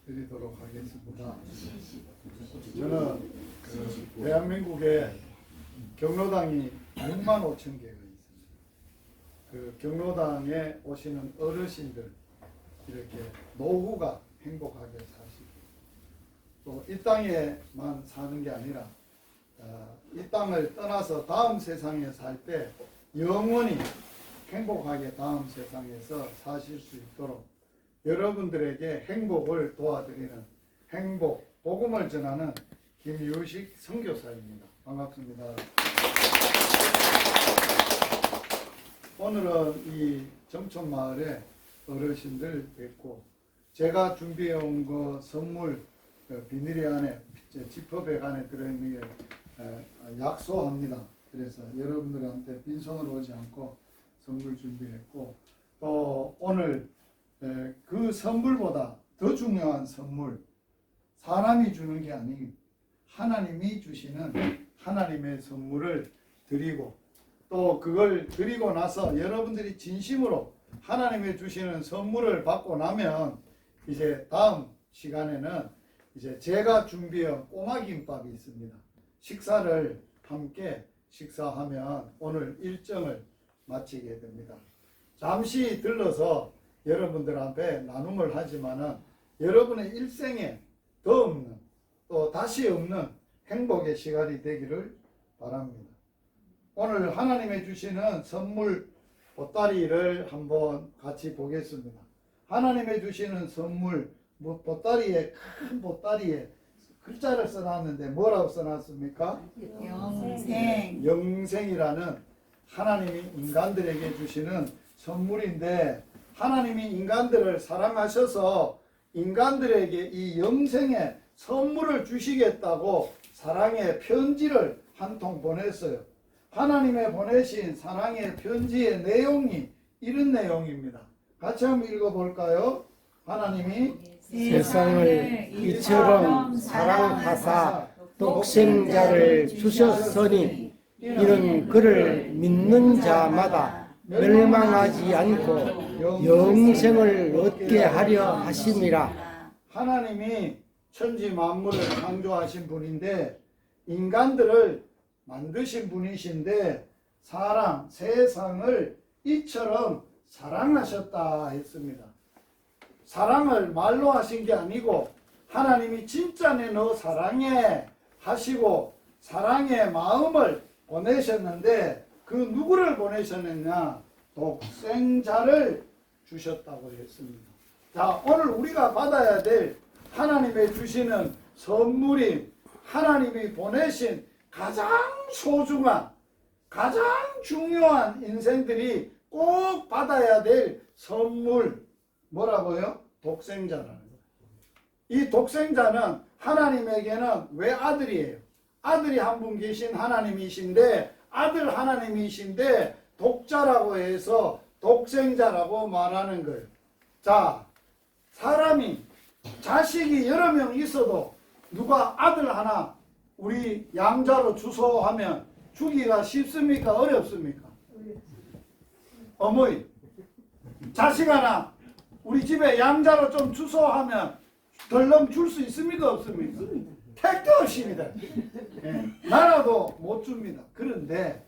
드리도록 하겠습니다. 저는 대한민국에 경로당이 6만 5천 개가 있습니다. 그 경로당에 오시는 어르신들, 이렇게 노후가 행복하게 사시고, 또 이 땅에만 사는 게 아니라 이 땅을 떠나서 다음 세상에 살 때 영원히 행복하게 다음 세상에서 사실 수 있도록 여러분들에게 행복을 도와드리는 행복, 복음을 전하는 김유식 선교사입니다. 반갑습니다. 오늘은 이 정촌마을의 어르신들 뵙고, 제가 준비해온 거 선물 비닐이 안에, 지퍼백 안에 들어있는 게 약소합니다. 그래서 여러분들한테 빈손으로 오지 않고 선물 준비했고, 또 오늘 그 선물보다 더 중요한 선물, 사람이 주는 게 아닌 하나님이 주시는 하나님의 선물을 드리고, 또 그걸 드리고 나서 여러분들이 진심으로 하나님이 주시는 선물을 받고 나면 이제 다음 시간에는 이제 제가 준비한 꼬마김밥이 있습니다. 식사를 함께 식사하면 오늘 일정을 마치게 됩니다. 잠시 들러서 여러분들 앞에 나눔을 하지만은 여러분의 일생에 더 없는, 또 다시 없는 행복의 시간이 되기를 바랍니다. 오늘 하나님이 주시는 선물 보따리를 한번 같이 보겠습니다. 하나님이 주시는 선물, 보따리에, 큰 보따리에 글자를 써놨는데 뭐라고 써놨습니까? 영생. 영생이라는 하나님이 인간들에게 주시는 선물인데, 하나님이 인간들을 사랑하셔서 인간들에게 이 영생의 선물을 주시겠다고 사랑의 편지를 한 통 보냈어요. 하나님의 보내신 사랑의 편지의 내용이 이런 내용입니다. 같이 한번 읽어볼까요? 하나님이 세상을 이처럼 사랑하사 독생자를 주셨으니 이는 그를 믿는 자마다 멸망하지 않고 영생을 얻게 하려 하심이라. 하나님이 천지 만물을 창조하신 분인데, 인간들을 만드신 분이신데, 세상을 이처럼 사랑하셨다 했습니다. 사랑을 말로 하신 게 아니고 하나님이 진짜 내 너 사랑해 하시고 사랑의 마음을 보내셨는데, 그 누구를 보내셨느냐? 독생자를 주셨다고 했습니다. 자, 오늘 우리가 받아야 될 하나님의 주시는 선물이 하나님이 보내신 가장 소중한, 가장 중요한 인생들이 꼭 받아야 될 선물, 뭐라고요? 독생자라는 거예요. 이 독생자는 하나님에게는 왜 아들이에요? 아들이 한 분 계신 하나님이신데, 아들 하나님이신데 독자라고 해서 독생자라고 말하는 거예요. 자, 사람이 자식이 여러 명 있어도 누가 아들 하나 우리 양자로 주소하면 주기가 쉽습니까? 어렵습니까? 어머니, 자식 하나 우리 집에 양자로 좀 주소하면 덜렁 줄 수 있습니까? 없습니까? 택도 없습니다. 나라도 못 줍니다. 그런데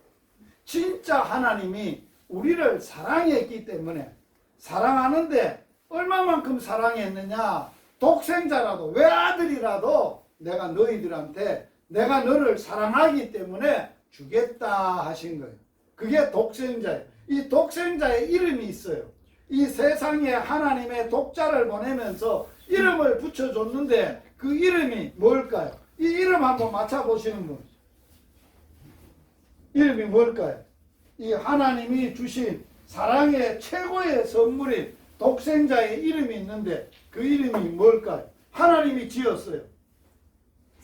진짜 하나님이 우리를 사랑했기 때문에, 사랑하는데 얼마만큼 사랑했느냐? 독생자라도, 외아들이라도 내가 너희들한테 내가 너를 사랑하기 때문에 주겠다 하신 거예요. 그게 독생자예요. 이 독생자의 이름이 있어요. 이 세상에 하나님의 독자를 보내면서 이름을 붙여줬는데 그 이름이 뭘까요? 이 이름 한번 맞춰보시는 분. 이름이 뭘까요? 이 하나님이 주신 사랑의 최고의 선물인 독생자의 이름이 있는데 그 이름이 뭘까요? 하나님이 지었어요.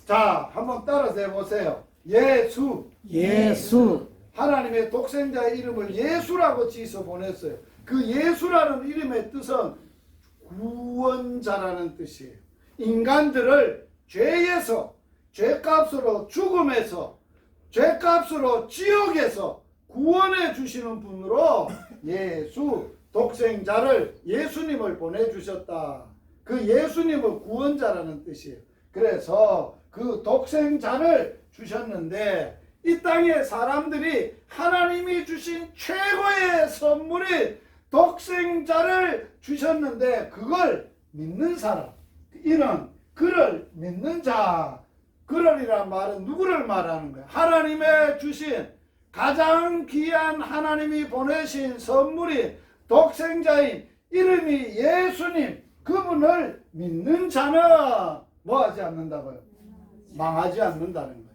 자, 한번 따라서 해보세요. 예수. 예수. 하나님의 독생자의 이름을 예수라고 지어서 보냈어요. 그 예수라는 이름의 뜻은 구원자라는 뜻이에요. 인간들을 죄에서, 죄값으로 죽음에서, 죄값으로 지옥에서 구원해 주시는 분으로 예수, 독생자를, 예수님을 보내주셨다. 그 예수님은 구원자라는 뜻이에요. 그래서 그 독생자를 주셨는데 이 땅에 사람들이 하나님이 주신 최고의 선물이 독생자를 주셨는데 그걸 믿는 사람, 이는 그를 믿는 자, 그러리란 말은 누구를 말하는 거야? 하나님의 주신 가장 귀한 하나님이 보내신 선물이 독생자인 이름이 예수님, 그분을 믿는 자는 뭐하지 않는다고요? 망하지 않는다는 거예요.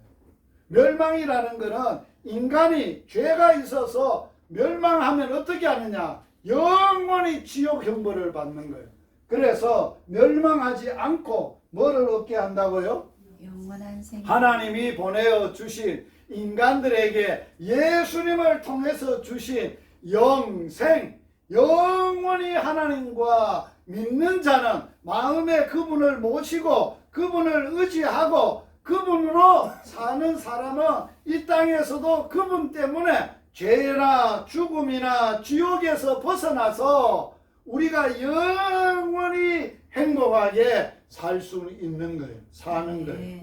멸망이라는 것은 인간이 죄가 있어서 멸망하면 어떻게 하느냐? 영원히 지옥 형벌을 받는 거예요. 그래서 멸망하지 않고 뭐를 얻게 한다고요? 영원한 생명. 하나님이 보내어 주신 인간들에게 예수님을 통해서 주신 영생, 영원히 하나님과 믿는 자는 마음에 그분을 모시고 그분을 의지하고 그분으로 사는 사람은 이 땅에서도 그분 때문에 죄나 죽음이나 지옥에서 벗어나서 우리가 영원히 행복하게 살 수 있는 거예요. 사는 거예요.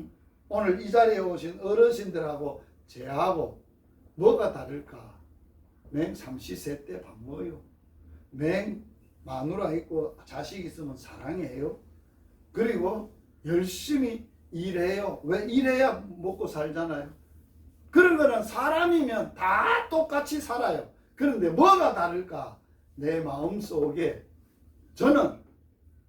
오늘 이 자리에 오신 어르신들하고 제하고 뭐가 다를까? 맹 삼시세 때 밥 먹어요. 맹 마누라 있고 자식 있으면 사랑해요. 그리고 열심히 일해요. 왜? 일해야 먹고 살잖아요. 그런 거는 사람이면 다 똑같이 살아요. 그런데 뭐가 다를까? 내 마음속에 저는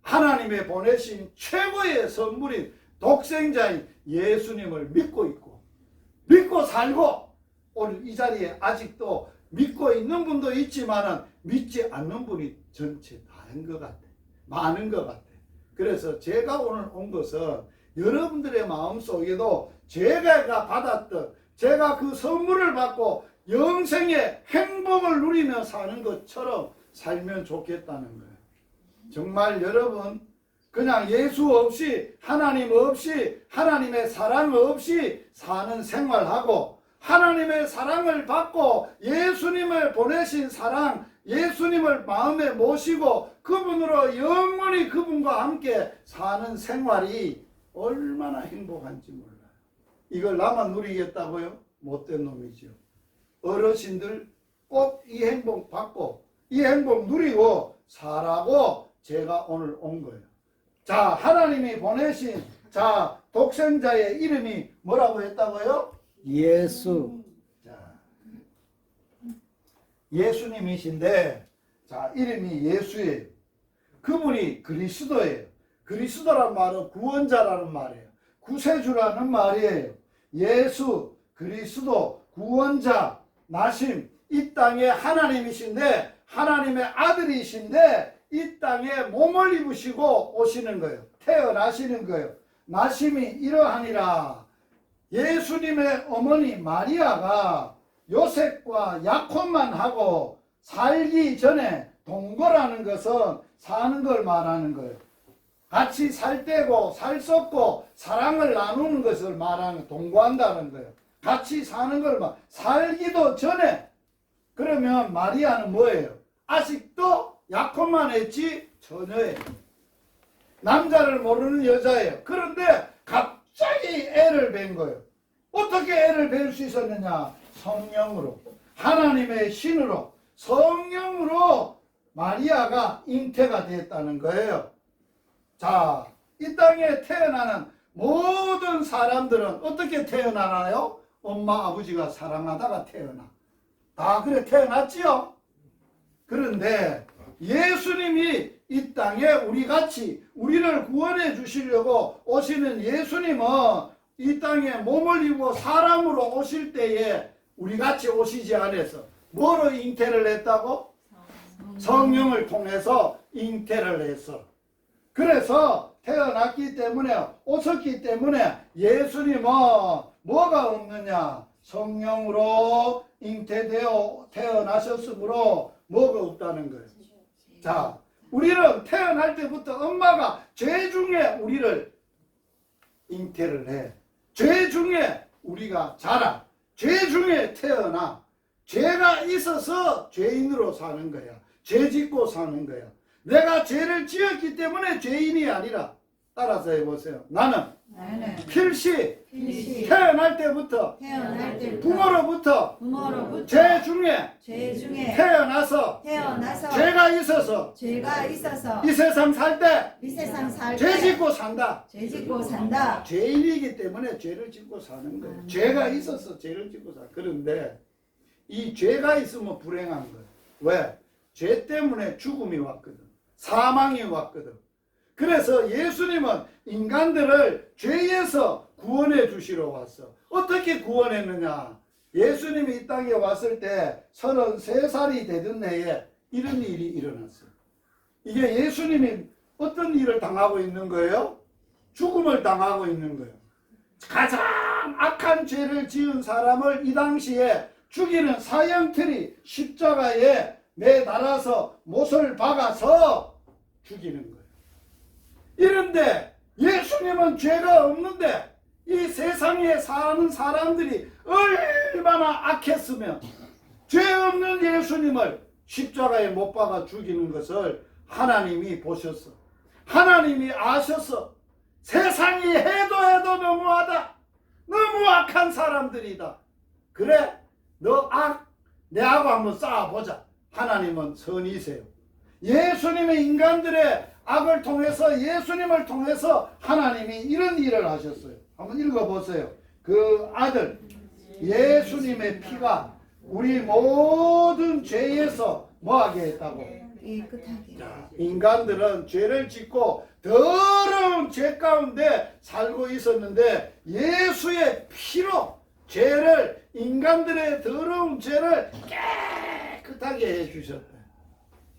하나님의 보내신 최고의 선물인 독생자인 예수님을 믿고 있고 믿고 살고, 오늘 이 자리에 아직도 믿고 있는 분도 있지만 믿지 않는 분이 전체 다인 것 같아. 많은 것 같아. 그래서 제가 오늘 온 것은 여러분들의 마음속에도 제가 받았던, 제가 그 선물을 받고 영생의 행복을 누리며 사는 것처럼 살면 좋겠다는 거예요. 정말 여러분, 그냥 예수 없이, 하나님 없이, 하나님의 사랑 없이 사는 생활하고 하나님의 사랑을 받고 예수님을 보내신 사랑, 예수님을 마음에 모시고 그분으로 영원히 그분과 함께 사는 생활이 얼마나 행복한지 몰라요. 이걸 나만 누리겠다고요? 못된 놈이죠. 어르신들 꼭 이 행복 받고 이 행복 누리고 살라고 제가 오늘 온 거예요. 자, 하나님이 보내신 자 독생자의 이름이 뭐라고 했다고요? 예수. 자, 예수님이신데 자 이름이 예수예요. 그분이 그리스도예요. 그리스도란 말은 구원자라는 말이에요. 구세주라는 말이에요. 예수, 그리스도, 구원자, 나심, 이 땅에 하나님이신데 하나님의 아들이신데 이 땅에 몸을 입으시고 오시는 거예요. 태어나시는 거예요. 나심이 이러하니라. 예수님의 어머니 마리아가 요셉과 야곱만 하고 살기 전에 동거라는 것은 사는 걸 말하는 거예요. 같이 살 때고 살 썩고 사랑을 나누는 것을 말하는, 동거한다는 거예요. 같이 사는 걸 살기도 전에. 그러면 마리아는 뭐예요? 아직도 야곱만 했지 처녀예요. 남자를 모르는 여자예요. 그런데 갑자기 애를 뵌 거예요. 어떻게 애를 뵐 수 있었느냐? 성령으로, 하나님의 신으로, 성령으로 마리아가 잉태가 됐다는 거예요. 자, 이 땅에 태어나는 모든 사람들은 어떻게 태어나나요? 엄마 아버지가 사랑하다가 태어나. 다 그래 태어났지요? 그런데 예수님이 이 땅에 우리같이 우리를 구원해 주시려고 오시는 예수님은 이 땅에 몸을 입고 사람으로 오실 때에 우리같이 오시지 않아서 뭐로 잉태를 했다고? 성령을 통해서 잉태를 했어. 그래서 태어났기 때문에, 오셨기 때문에 예수님은 뭐가 없느냐? 성령으로 잉태되어 태어나셨으므로 뭐가 없다는 거예요. 자, 우리는 태어날 때부터 엄마가 죄 중에 우리를 잉태를 해. 죄 중에 우리가 자라. 죄 중에 태어나. 죄가 있어서 죄인으로 사는 거야. 죄 짓고 사는 거야. 내가 죄를 지었기 때문에 죄인이 아니라 따라서 해보세요. 나는 필시 태어날 때부터 부모로부터 죄 중에 태어나서 죄가 있어서 이 세상 살 때 죄 짓고 산다. 죄인이기 때문에 죄를 짓고 사는 거예요. 죄가 있어서 죄를 짓고 사. 그런데 이 죄가 있으면 불행한 거예요. 왜? 죄 때문에 죽음이 왔거든. 사망이 왔거든. 그래서 예수님은 인간들을 죄에서 구원해 주시러 왔어. 어떻게 구원했느냐? 예수님이 이 땅에 왔을 때 33살이 되던 해에 이런 일이 일어났어요. 이게 예수님이 어떤 일을 당하고 있는 거예요? 죽음을 당하고 있는 거예요. 가장 악한 죄를 지은 사람을 이 당시에 죽이는 사형틀이 십자가에 매달아서 못을 박아서 죽이는 거예요. 이런데 예수님은 죄가 없는데 이 세상에 사는 사람들이 얼마나 악했으면 죄 없는 예수님을 십자가에 못 박아 죽이는 것을 하나님이 보셨어. 하나님이 아셨어. 세상이 해도 너무하다. 너무 악한 사람들이다. 그래, 내하고 한번 싸워보자. 하나님은 선이세요. 예수님의 인간들의 악을 통해서 예수님을 통해서 하나님이 이런 일을 하셨어요. 한번 읽어보세요. 그 아들 예수님의 피가 우리 모든 죄에서 뭐하게 했다고? 인간들은 죄를 짓고 더러운 죄 가운데 살고 있었는데 예수의 피로 죄를, 인간들의 더러운 죄를 깨끗하게 해주셨다.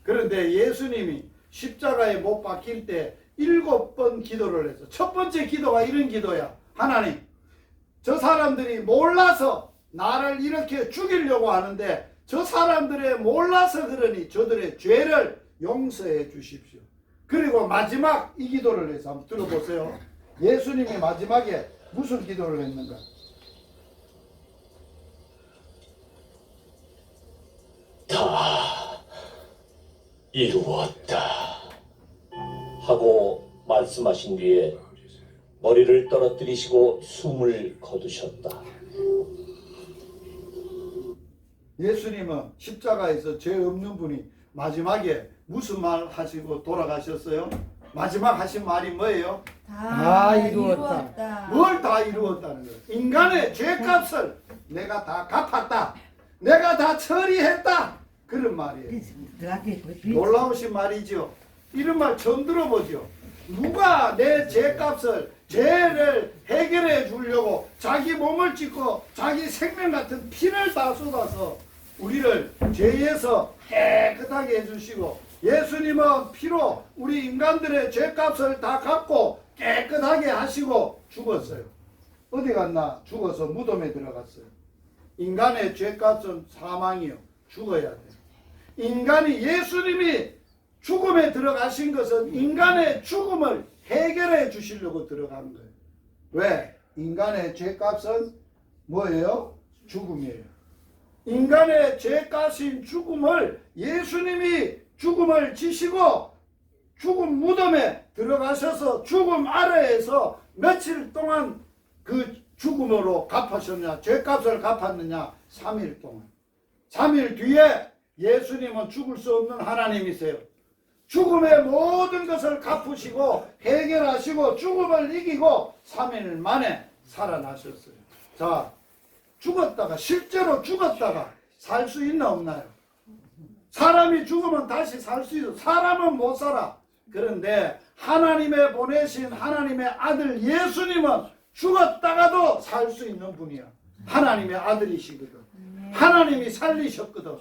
그런데 예수님이 십자가에 못 박힐 때 7번 기도를 해서 첫 번째 기도가 이런 기도야. 하나님, 저 사람들이 몰라서 나를 이렇게 죽이려고 하는데 저 사람들의 몰라서 그러니 저들의 죄를 용서해 주십시오. 그리고 마지막 이 기도를 해서 한번 들어보세요. 예수님이 마지막에 무슨 기도를 했는가? 다 이루었다 하고 말씀하신 뒤에 머리를 떨어뜨리시고 숨을 거두셨다. 예수님은 십자가에서 죄 없는 분이 마지막에 무슨 말 하시고 돌아가셨어요? 마지막 하신 말이 뭐예요? 다 이루었다. 뭘 다 이루었다는 거예요? 인간의 죄값을 내가 다 갚았다. 내가 다 처리했다. 그런 말이에요. 놀라우신 말이죠. 이런 말 처음 들어보죠. 누가 내 죄값을, 죄를 해결해 주려고 자기 몸을 찢고 자기 생명 같은 피를 다 쏟아서 우리를 죄에서 깨끗하게 해주시고, 예수님은 피로 우리 인간들의 죄값을 다 갚고 깨끗하게 하시고 죽었어요. 어디 갔나? 죽어서 무덤에 들어갔어요. 인간의 죄값은 사망이요. 죽어야 돼요. 인간이, 예수님이 죽음에 들어가신 것은 인간의 죽음을 해결해 주시려고 들어간 거예요. 왜? 인간의 죄값은 뭐예요? 죽음이에요. 인간의 죄값인 죽음을 예수님이 죽음을 지시고 죽음 무덤에 들어가셔서 죽음 아래에서 며칠 동안 그 죽음으로 갚으셨냐? 죄값을 갚았느냐? 3일 동안. 3일 뒤에 예수님은 죽을 수 없는 하나님이세요. 죽음의 모든 것을 갚으시고 해결하시고 죽음을 이기고 3일 만에 살아나셨어요. 자, 죽었다가, 실제로 죽었다가 살 수 있나 없나요? 사람이 죽으면 다시 살 수 있어. 사람은 못 살아. 그런데 하나님의 보내신 하나님의 아들 예수님은 죽었다가도 살 수 있는 분이야. 하나님의 아들이시거든. 하나님이 살리셨거든.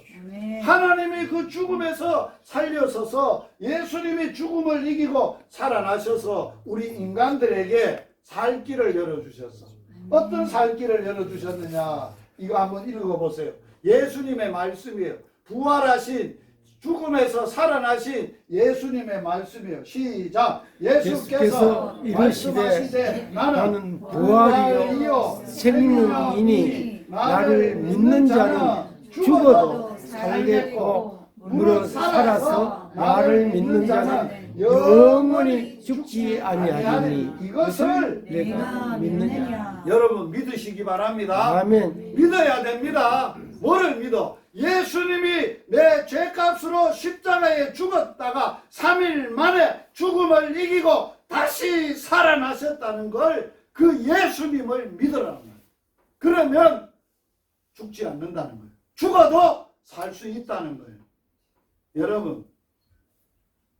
하나님이 그 죽음에서 살려서서 예수님이 죽음을 이기고 살아나셔서 우리 인간들에게 살 길을 열어주셨어. 어떤 살 길을 열어주셨느냐? 이거 한번 읽어보세요. 예수님의 말씀이에요. 부활하신, 죽음에서 살아나신 예수님의 말씀이에요. 시작. 예수께서 이르시되 나는 부활이요 생명이니 나를 믿는 자는 죽어도 살겠고 물어 살아서 나를 믿는 자는 영원히 죽지 아니하리니 이것을 내가 믿느냐. 여러분 믿으시기 바랍니다. 아멘. 믿어야 됩니다. 뭐를 믿어? 예수님이 내 죄값으로 십자가에 죽었다가 3일 만에 죽음을 이기고 다시 살아나셨다는 걸 그 예수님을 믿으라는 거예요. 그러면 죽지 않는다는 거예요. 죽어도 살 수 있다는 거예요. 여러분,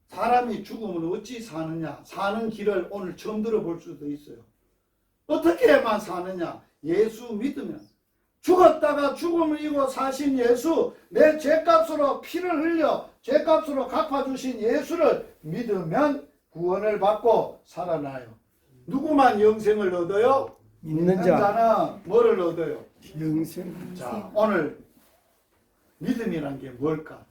사람이 죽으면 어찌 사느냐? 사는 길을 오늘 처음 들어볼 수도 있어요. 어떻게만 사느냐? 예수 믿으면. 죽었다가 죽음을 이기고 사신 예수, 내 죄값으로 피를 흘려 죄값으로 갚아주신 예수를 믿으면 구원을 받고 살아나요. 누구만 영생을 얻어요? 믿는 자 자는 뭐를 얻어요? 영생. 자, 오늘 믿음이란 게 뭘까?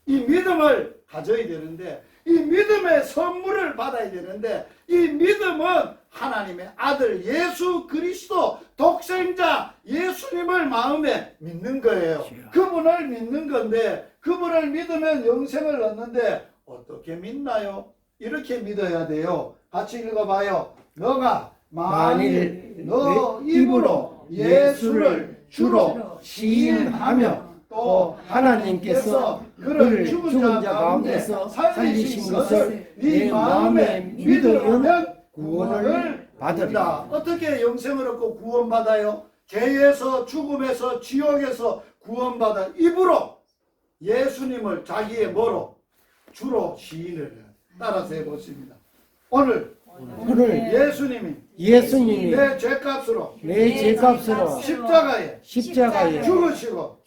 이 믿음을 가져야 되는데, 이 믿음의 선물을 받아야 되는데, 이 믿음은 하나님의 아들 예수 그리스도 독생자 예수님을 마음에 믿는 거예요. 그분을 믿는 건데, 그분을 믿으면 영생을 얻는데 어떻게 믿나요? 이렇게 믿어야 돼요. 같이 읽어봐요. 너가 만일 너 입으로 예수를 주로 시인하며 또 하나님께서 그를 죽은 자 가운데서 살리신 것을 네 마음에 믿으면 구원을 받으리라. 어떻게 영생을 얻고 구원받아요? 죄에서 죽음에서 지옥에서 구원받아 입으로 예수님을 자기의 뭐로? 주로 시인을 해요. 따라서 해보십니다. 오늘 예수님이 내 죄값으로 십자가에 죽으시고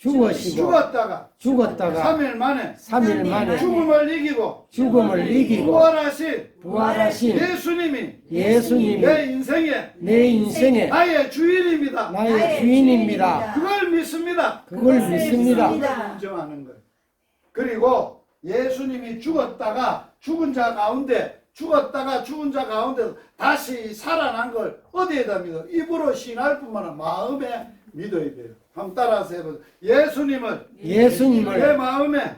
죽었다가 3일 만에 죽음을 이기고 부활하신 예수님이 내 인생의 나의 주인입니다. 그걸 믿습니다. 그걸 인정하는 거예요. 그리고 예수님이 죽었다가 죽은 자 가운데 다시 살아난 걸 어디에다 믿어? 입으로 신할 뿐만 아니라 마음에 믿어야 돼요. 한번 따라서 해보세요. 예수님을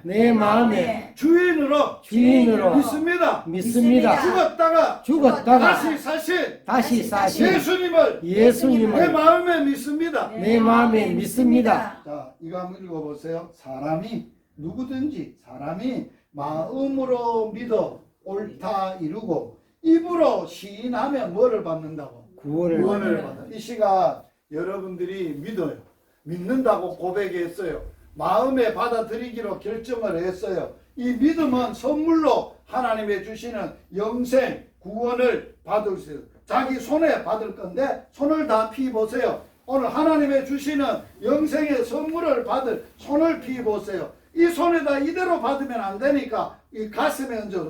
내 마음에 주인으로 믿습니다. 죽었다가 다시 사신 예수님을 내 마음에 믿습니다. 자, 이거 한번 읽어보세요. 누구든지 사람이 마음으로 믿어 옳다 이루고 입으로 시인하면 뭐를 받는다고? 구원을 받아. 이 시간 여러분들이 믿어요. 믿는다고 고백했어요. 마음에 받아들이기로 결정을 했어요. 이 믿음은 선물로 하나님의 주시는 영생, 구원을 받을 수 있어요. 자기 손에 받을 건데 손을 다 피보세요. 오늘 하나님의 주시는 영생의 선물을 받을 손을 피보세요. 이 손에다 이대로 받으면 안 되니까 이 가슴에 얹어서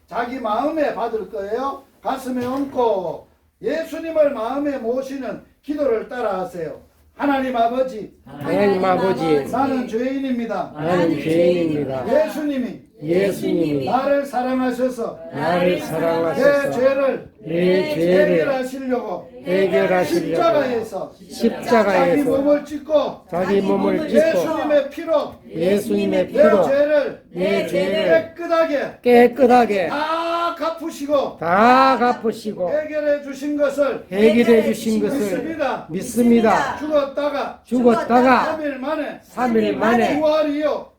자기 마음에 받을 거예요. 가슴에 얹고 예수님을 마음에 모시는 기도를 따라하세요. 하나님 아버지, 나는 죄인입니다. 예수님이 나를 사랑하셔서 내 죄를 해결하시려고 십자가에서 자기 몸을 찢고 예수님의 피로 내 죄를 깨끗하게 다 갚으시고 해결해 주신 것을 믿습니다. 죽었다가 3일 만에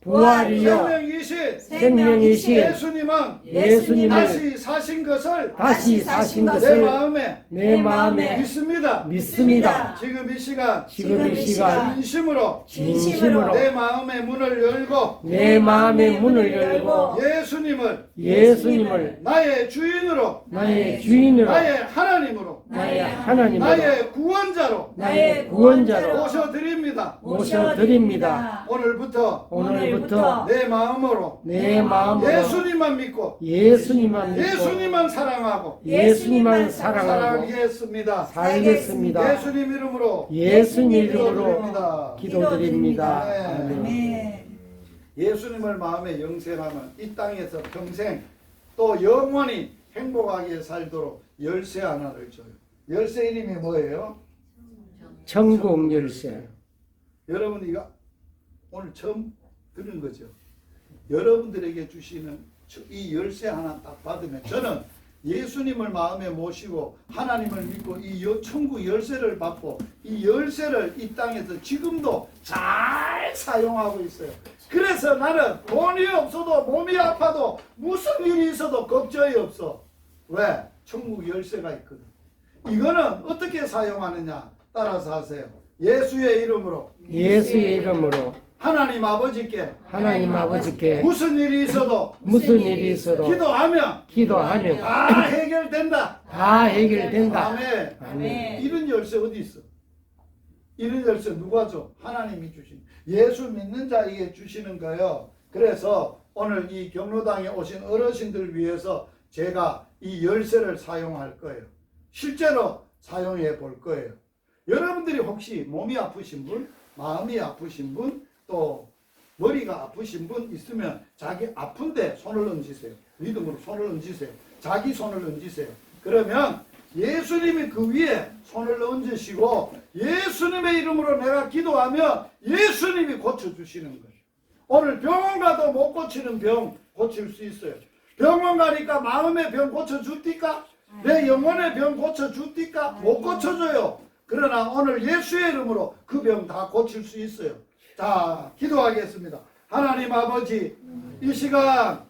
부활이요 생명이신 예수님을 다시 사신 것을 내 마음에 믿습니다. 지금 이 시간 진심으로 내 마음의 문을 열고 예수님을 나의 주인으로 나의 하나님으로 나의 구원자로 모셔드립니다. 오늘부터 내 마음으로 예수님만 믿고 예수님만 사랑하고 살겠습니다. 예수님 이름으로 기도드립니다. 아멘. 예수님을 마음에 영생하면 이 땅에서 평생 또 영원히 행복하게 살도록 열쇠 하나를 줘요. 열쇠 이름이 뭐예요? 천국 열쇠. 여러분 이거 오늘 처음 들은 거죠. 여러분들에게 주시는 이 열쇠 하나 딱 받으면 저는 예수님을 마음에 모시고 하나님을 믿고 이 천국 열쇠를 받고 이 열쇠를 이 땅에서 지금도 잘 사용하고 있어요. 그래서 나는 돈이 없어도 몸이 아파도 무슨 일이 있어도 걱정이 없어. 왜? 천국 열쇠가 있거든. 이거는 어떻게 사용하느냐 따라서 하세요. 예수의 이름으로 예수의 이름으로 하나님 아버지께 하나님 아버지께 무슨 일이 있어도 무슨 일이 있어도 기도하면 다 해결된다. 다 해결된다. 아멘. 아멘. 이런 열쇠 어디 있어? 이런 열쇠 누가 줘? 하나님이 주신. 예수 믿는 자에게 주시는 거예요. 그래서 오늘 이 경로당에 오신 어르신들 위해서 제가 이 열쇠를 사용할 거예요. 실제로 사용해 볼 거예요. 여러분들이 혹시 몸이 아프신 분, 마음이 아프신 분, 또 머리가 아프신 분 있으면 자기 아픈데 손을 얹으세요. 믿음으로 손을 얹으세요. 자기 손을 얹으세요. 그러면 예수님이 그 위에 손을 얹으시고 예수님의 이름으로 내가 기도하면 예수님이 고쳐주시는 거예요. 오늘 병원 가도 못 고치는 병 고칠 수 있어요. 병원 가니까 마음의 병 고쳐줄띠까? 내 영혼의 병 고쳐줄띠까? 못 고쳐줘요. 그러나 오늘 예수의 이름으로 그 병 다 고칠 수 있어요. 자, 기도하겠습니다. 하나님 아버지, 이 시간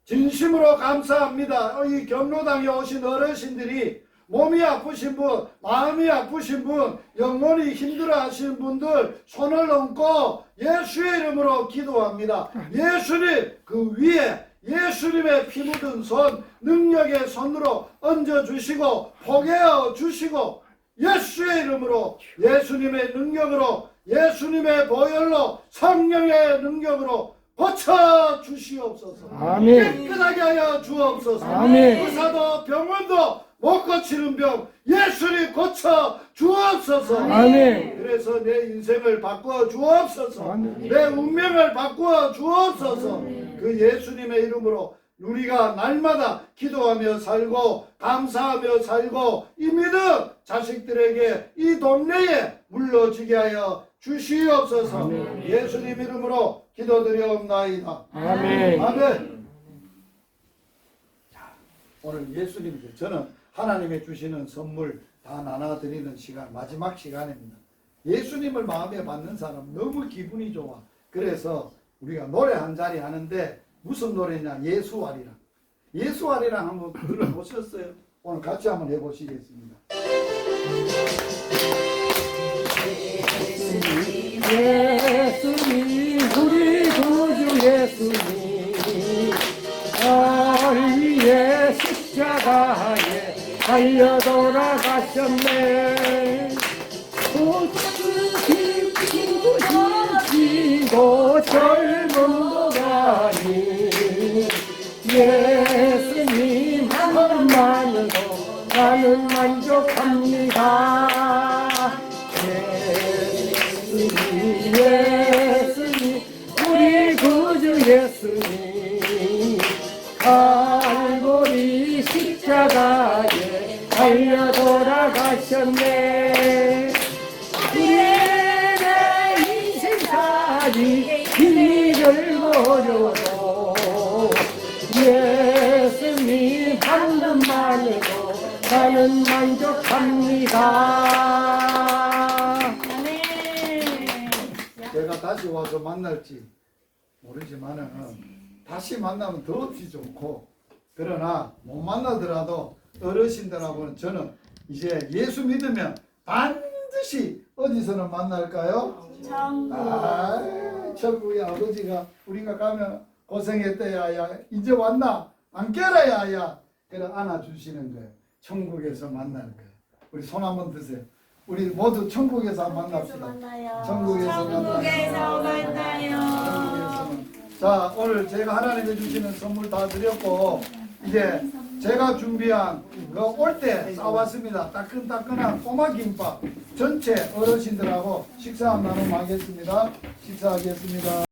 진심으로 감사합니다. 이 경로당에 오신 어르신들이 몸이 아프신 분, 마음이 아프신 분, 영혼이 힘들어 하시는 분들 손을 얹고 예수의 이름으로 기도합니다. 예수님 그 위에 예수님의 피 묻은 손, 능력의 손으로 얹어주시고 포개어 주시고 예수의 이름으로 예수님의 능력으로 예수님의 보혈로 성령의 능력으로 고쳐 주시옵소서. 아멘. 깨끗하게 하여 주옵소서. 아멘. 의사도 병원도 못 고치는 병 예수님 고쳐 주옵소서. 아멘. 그래서 내 인생을 바꾸어 주옵소서. 아멘. 내 운명을 바꾸어 주옵소서. 그 예수님의 이름으로 우리가 날마다 기도하며 살고 감사하며 살고 이 믿음 자식들에게 이 동네에 물러지게 하여 주시옵소서. 아멘. 예수님 이름으로 기도드려옵나이다. 아멘. 아멘. 자, 오늘 예수님께 저는 하나님이 주시는 선물 다 나눠드리는 시간, 마지막 시간입니다. 예수님을 마음에 받는 사람 너무 기분이 좋아. 그래서 우리가 노래 한 자리 하는데 무슨 노래냐? 예수아리랑. 예수아리랑 한번 들어보셨어요? 오늘 같이 한번 해보시겠습니다. 예수님 우리 구주 예수님 날 위해 십자가에 달려 돌아가셨네. 고치고 지치고 젊은 도가니 예수님 한 분만으로 나는 만족합니다. 예수님 우리 구주 예수님 갈보리 십자가에 달려 돌아가셨네. 우리의 인생살이 길을 걸어도 예수님 한 분만으로 나는 만족합니다. 제가 다시 와서 만날지 모르지만은 다시 만나면 더없이 좋고, 그러나 못 만나더라도 어르신들하고는 저는 이제 예수 믿으면 반드시 어디서는 만날까요? 천국의 아버지가 우리가 가면 고생했다 야야 이제 왔나? 안 깨라 야야. 그래 안아주시는 거예요. 천국에서 만날 거예요. 우리 손 한번 드세요. 우리 모두 천국에서 만납시다. 천국에서 만나요. 자, 오늘 제가 하나님이 주시는 선물 다 드렸고 이제 제가 준비한 그 올 때 싸왔습니다. 따끈따끈한 꼬마 김밥 전체 어르신들하고 식사 한 나눔 하겠습니다. 식사하겠습니다.